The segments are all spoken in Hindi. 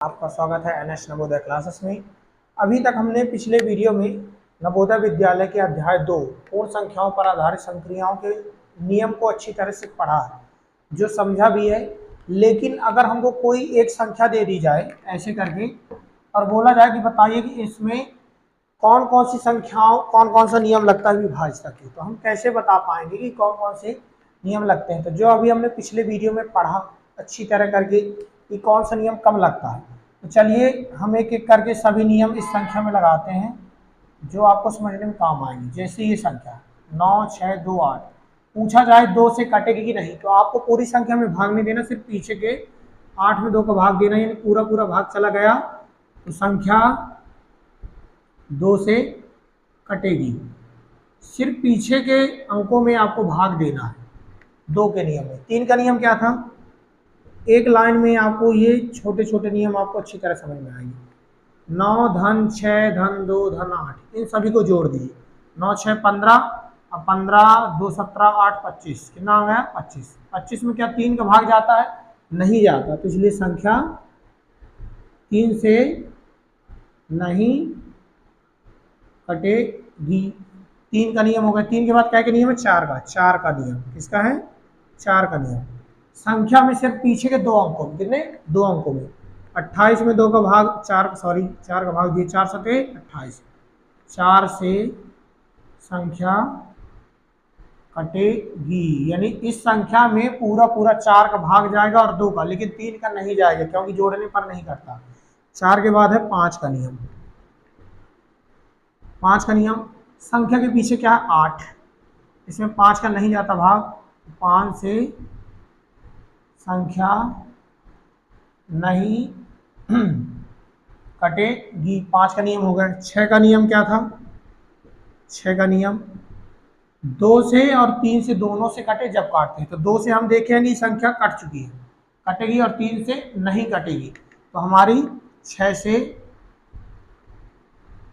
आपका स्वागत है एनएस नवोदय क्लासेस में। अभी तक हमने पिछले वीडियो में नवोदय विद्यालय के अध्याय 2 पूर्ण संख्याओं पर आधारित संक्रियाओं के नियम को अच्छी तरह से पढ़ा है, जो समझा भी है। लेकिन अगर हमको कोई एक संख्या दे दी जाए ऐसे करके और बोला जाए कि बताइए कि इसमें कौन कौन सी संख्याओं कौन कौन सा नियम लगता है विभाज्यता के, तो हम कैसे बता पाएंगे कि कौन कौन से नियम लगते हैं। तो जो अभी हमने पिछले वीडियो में पढ़ा अच्छी तरह करके कि कौन सा नियम कब लगता है, तो चलिए हम एक एक करके सभी नियम इस संख्या में लगाते हैं जो आपको समझने में काम आएंगे। जैसे ये संख्या 9 6 2 8, पूछा जाए 2 से कटेगी कि नहीं, तो आपको पूरी संख्या में भाग नहीं देना, सिर्फ पीछे के 8 में 2 का भाग देना, यानी पूरा पूरा भाग चला गया तो संख्या 2 से कटेगी। सिर्फ पीछे के अंकों में आपको भाग देना है 2 के नियम में। 3 का नियम क्या था, एक लाइन में आपको ये छोटे छोटे नियम आपको अच्छी तरह समझ में आएंगे। 9 धन 6 धन 2 धन 8, इन सभी को जोड़ दीजिए। 9 6 15, अब 15 2 17 8 25, कितना हो गया 25। 25 में क्या 3 का भाग जाता है, नहीं जाता, तो इसलिए संख्या 3 से नहीं कटेगी। 3 का नियम हो गया। 3 के बाद क्या के नियम है, 4 का। 4 का नियम किसका है, 4 का नियम। संख्या में सिर्फ पीछे के 2 अंकों में, कितने 2 अंकों में 28 में 2 का भाग 4 का भाग दिए, 4 सते 28, 4 से संख्या कटेगी। यानी इस संख्या में पूरा पूरा 4 का भाग जाएगा और 2 का, लेकिन 3 का नहीं जाएगा क्योंकि जोड़ने पर नहीं करता। 4 के बाद है 5 का नियम। 5 का नियम, संख्या के पीछे क्या है 8, इसमें 5 का नहीं जाता भाग, 5 से संख्या नहीं कटेगी। 5 का नियम हो गया। 6 का नियम क्या था, 6 का नियम 2 से और 3 से दोनों से कटे जब काटते हैं, तो 2 से हम देखेंगे संख्या कट चुकी है, कटेगी, और 3 से नहीं कटेगी, तो हमारी 6 से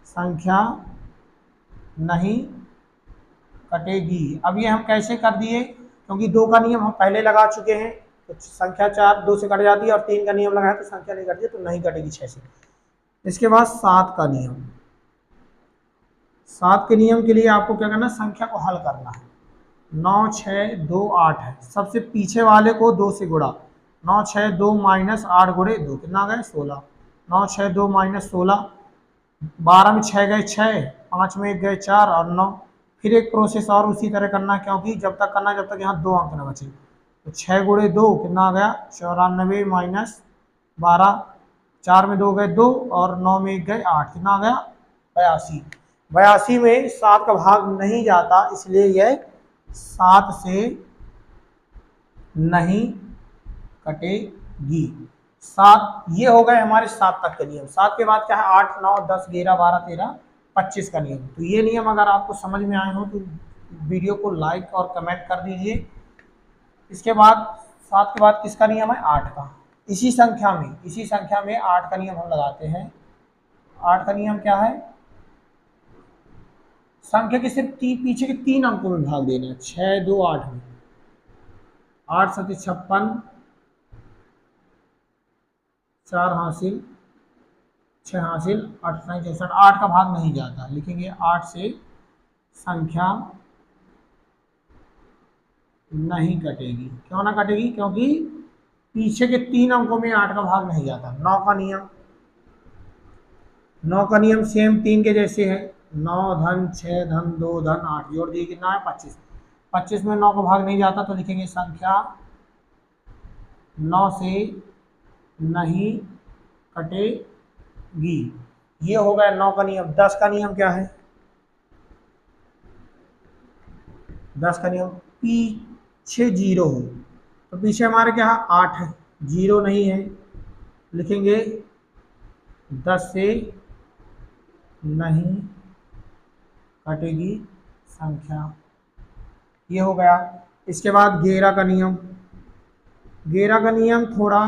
संख्या नहीं कटेगी। अब ये हम कैसे कर दिए, क्योंकि 2 का नियम हम पहले लगा चुके हैं, तो संख्या 4 2 से कट जाती है, और 3 का नियम लगाया तो संख्या नहीं कटती, तो नहीं कटेगी 6 से। इसके बाद 7 का नियम। 7 के नियम के लिए आपको क्या करना है, संख्या को हल करना है। 9 6 2 8 है, सबसे पीछे वाले को 2 से गुणा। 9 6 2 माइनस 8 गुणे 2, कितना गए 16। 9 6 2 माइनस 16, 12 में 6 गए 6, 5 में 1 गए 4 और 9। फिर एक प्रोसेस और उसी तरह करना है, क्योंकि जब तक करना है जब तक यहाँ 2 अंक न बचे। तो 6 गुणे 2 कितना आ गया 94 माइनस 12, 4 में 2 गए 2 और 9 में 1 गए 8, कितना आ गया 82। 82 में 7 का भाग नहीं जाता, इसलिए यह 7 से नहीं कटेगी। 7, ये हो गए हमारे 7 तक के नियम। 7 के बाद क्या है 8 9 10 11 12 13 25 का नियम। तो ये नियम अगर आपको समझ में आए हो तो वीडियो को लाइक और कमेंट कर दीजिए। इसके बाद 7 के बाद किसका नियम है, 8 का। इसी संख्या में 8 का नियम हम लगाते हैं। 8 का नियम क्या है, संख्या के सिर्फ पीछे के 3 अंकों में भाग देना है। 6 2 8 में 8 7 56, 4 हासिल 6 हासिल 8 9 64, 8 का भाग नहीं जाता, लिखेंगे 8 से संख्या नहीं कटेगी। क्यों ना कटेगी, क्योंकि पीछे के 3 अंकों में 8 का भाग नहीं जाता। 9 का नियम, 9 का नियम सेम 3 के जैसे है। 9 धन 6 धन 2 धन 8, जोड़ दिए कितना है 25। 25 में 9 का भाग नहीं जाता, तो लिखेंगे संख्या 9 से नहीं कटेगी। ये हो गया 9 का नियम। 10 का नियम क्या है, 10 का नियम पीछे 0 हो, तो पीछे हमारे क्या है 8 है, 0 नहीं है, लिखेंगे 10 से नहीं कटेगी संख्या। ये हो गया। इसके बाद 11 का नियम। 11 का नियम थोड़ा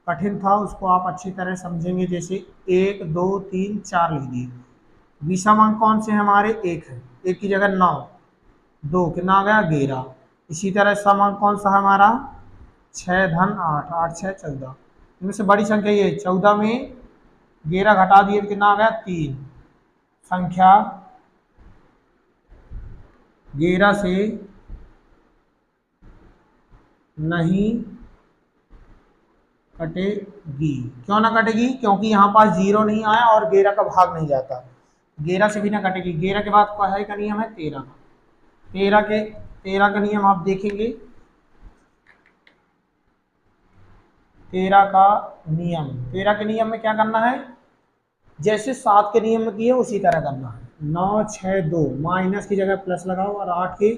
कठिन था, उसको आप अच्छी तरह समझेंगे। जैसे 1 2 3 4 लिख दिए, विषम अंक कौन से हैं हमारे, 1 है, 1 की जगह 9, 2 कितना आ गया 11। इसी तरह सम अंक कौन सा है हमारा, 6 धन 8, 8 6 14, इनमें से बड़ी संख्या ये 14 में 11 घटा दिए तो कितना आ गया 3। संख्या 11 से नहीं कटेगी। क्यों ना कटेगी? क्योंकि यहाँ पास 0 नहीं आया और 11 का भाग नहीं जाता। 11 से भी ना कटेगी। 11 के बाद क्या का नियम है 13 का। 13 का नियम आप देखेंगे। 13 के नियम में क्या करना है? जैसे 7 के नियम में किए उसी तरह करना है। 9 6 2 माइनस की जगह प्लस लगाओ और 8 के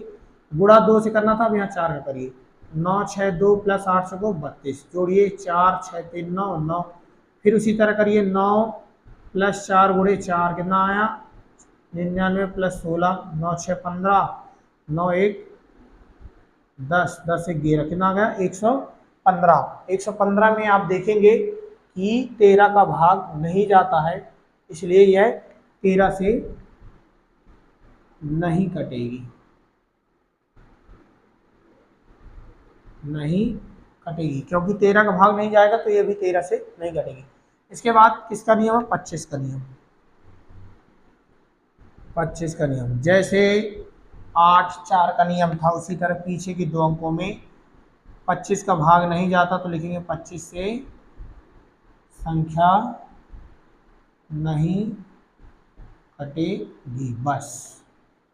गुणा 2 से करना था, अब यहाँ 4 का करिए। 9 6 2 प्लस 8 से 32 जोड़िए 4 6 3 9 9। फिर उसी तरह करिए 9 प्लस 4 गुणे 4 कितना आया 99 प्लस 16 9 6 15 9 1 10 10 1 11 कितना आ गया 115। 115 में आप देखेंगे कि 13 का भाग नहीं जाता है, इसलिए यह 13 से नहीं कटेगी। क्योंकि 13 का भाग नहीं जाएगा तो यह भी 13 से नहीं कटेगी। इसके बाद किसका नियम है? 25 का नियम। 25 का नियम जैसे 8 4 का नियम था उसी तरह पीछे की 2 अंकों में 25 का भाग नहीं जाता तो लिखेंगे 25 से संख्या नहीं कटेगी। बस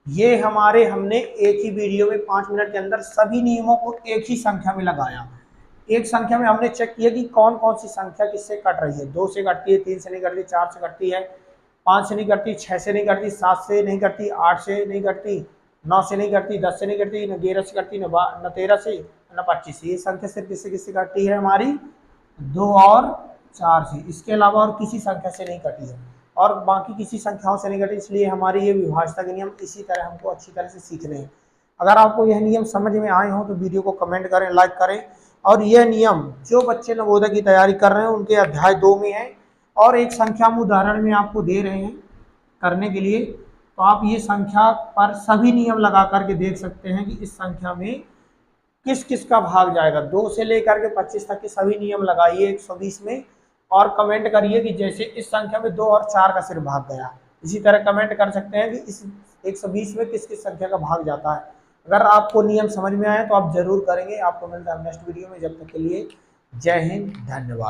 ये हमने एक ही वीडियो में 5 मिनट के अंदर सभी नियमों को एक ही संख्या में लगाया। एक संख्या में हमने चेक किया कि कौन कौन सी संख्या किससे कट रही है। 2 से कटती है, 3 से नहीं कटती, 4 से कटती है, 5 से नहीं कटती, 6 से नहीं कटती, 7 से नहीं कटती, 8 से नहीं कटती, 9 से नहीं कटती, 10 से नहीं कटती, न 11 से कटती, न 13 से, न 25 से। ये संख्या सिर्फ किससे कटती है? हमारी 2 और 4 से। इसके अलावा और किसी संख्या से नहीं कटी है और बाकी किसी संख्याओं से नहीं कटी। इसलिए हमारे ये विभाज्यता के नियम इसी तरह हमको अच्छी तरह से सीखने हैं। अगर आपको यह नियम समझ में आए हों तो वीडियो को कमेंट करें, लाइक करें। और यह नियम जो बच्चे नवोदय की तैयारी कर रहे हैं उनके अध्याय 2 में है और एक संख्या हम उदाहरण में आपको दे रहे हैं करने के लिए। तो आप ये संख्या पर सभी नियम लगा करके देख सकते हैं कि इस संख्या में किस किस का भाग जाएगा। 2 से लेकर के 25 तक के सभी नियम लगाइए 120 में और कमेंट करिए कि जैसे इस संख्या में 2 और 4 का सिर्फ भाग गया। इसी तरह कमेंट कर सकते हैं कि इस 120 में किस किस संख्या का भाग जाता है। अगर आपको नियम समझ में आए तो आप जरूर करेंगे। आपको मिलता है नेक्स्ट वीडियो में। जब तक के लिए जय हिंद, धन्यवाद।